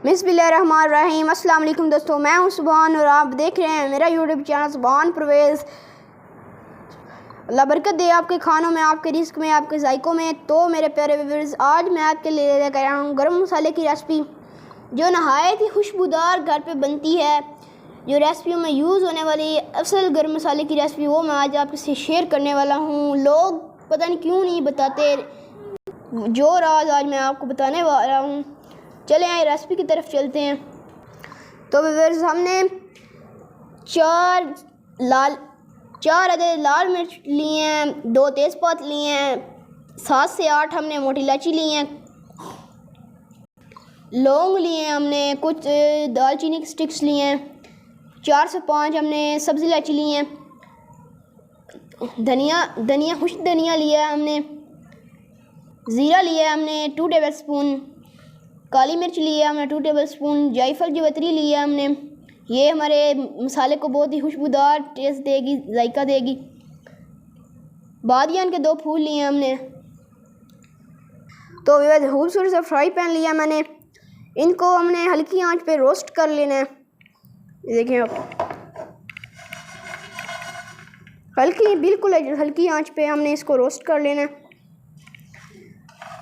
बिस्मिल्लाहिर्रहमानिर्रहीम। अस्सलाम वालेकुम दोस्तों, मैं हूं सुभान और आप देख रहे हैं मेरा यूट्यूब चैनल सुभान परवेज़। अल्लाह बरकत दे आपके खानों में, आपके रिस्क में, आपके जायकों में। तो मेरे प्यारे व्यूअर्स, आज मैं आपके लिए लेकर आया हूँ गर्म मसाले की रेसिपी जो नहायत ही खुशबूदार घर पे बनती है। जो रेसिपी में यूज़ होने वाली असल गर्म मसाले की रेसिपी वो मैं आज आपके से शेयर करने वाला हूँ। लोग पता नहीं क्यों नहीं बताते, जो राज आज मैं आपको बताने वाला हूँ। चले आए रेसिपी की तरफ चलते हैं। तो व्यूअर्स, हमने चार अदद लाल मिर्च लिए हैं, 2 तेज़पात लिए हैं, 7 से 8 हमने मोटी इलायची ली हैं, लौंग लिए हैं, हमने कुछ दालचीनी के स्टिक्स लिए हैं, 4 से 5 हमने सब्ज़ी इलायची ली हैं, धनिया खुश्क धनिया लिया है हमने, ज़ीरा लिया है हमने 2 टेबल स्पून, काली मिर्च लिया हमने 2 टेबल स्पून, जायफल जवित्री लिया हमने। ये हमारे मसाले को बहुत ही खुशबूदार टेस्ट देगी, जायका देगी। बादियान के 2 फूल लिए हमने। तो ये खूबसूरत सा फ्राई पैन लिया मैंने, इनको हमने हल्की आंच पे रोस्ट कर लेना है। देखें आप, बिल्कुल हल्की आंच पे हमने इसको रोस्ट कर लेना है।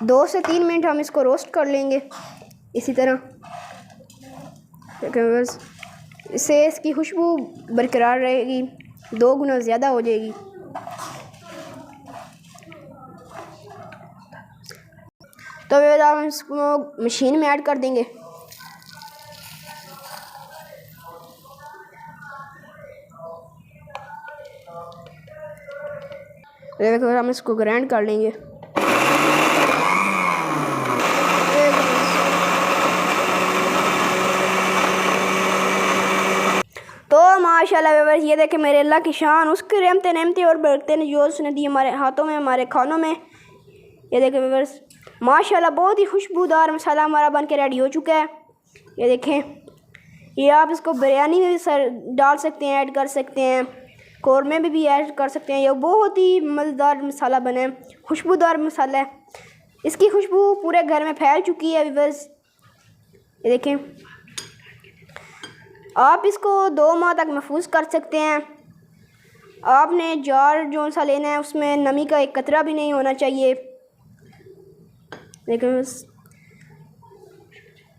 2 से 3 मिनट हम इसको रोस्ट कर लेंगे इसी तरह। देखें बस, इससे इसकी खुशबू बरकरार रहेगी, 2 गुना ज़्यादा हो जाएगी। तो हम इसको मशीन में ऐड कर देंगे। देखो, हम इसको ग्राइंड कर लेंगे। तो माशाल्लाह व्यूअर्स, ये देखें मेरे अल्लाह की शान, उसकी रहमतें और बरकतें ने जो उसने दी हमारे हाथों में, हमारे खानों में। ये देखें व्यूअर्स, माशाल्लाह बहुत ही खुशबूदार मसाला हमारा बन के रेडी हो चुका है। ये देखें, ये आप इसको बिरयानी में भी डाल सकते हैं, ऐड कर सकते हैं, कौरमे में भी ऐड कर सकते हैं। ये बहुत ही मज़ेदार मसाला बना है, खुशबूदार मसाला है। इसकी खुशबू पूरे घर में फैल चुकी है व्यूअर्स। ये देखें, आप इसको 2 माह तक महफूज कर सकते हैं। आपने जार जो सा लेना है उसमें नमी का एक कतरा भी नहीं होना चाहिए। लेकिन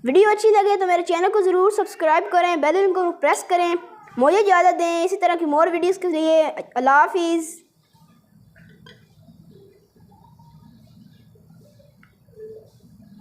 वीडियो अच्छी लगे तो मेरे चैनल को ज़रूर सब्सक्राइब करें, बेल आइकन को प्रेस करें। मुझे इजाज़त दें इसी तरह की मोर वीडियोज़ के लिए। अल्लाह हाफिज़।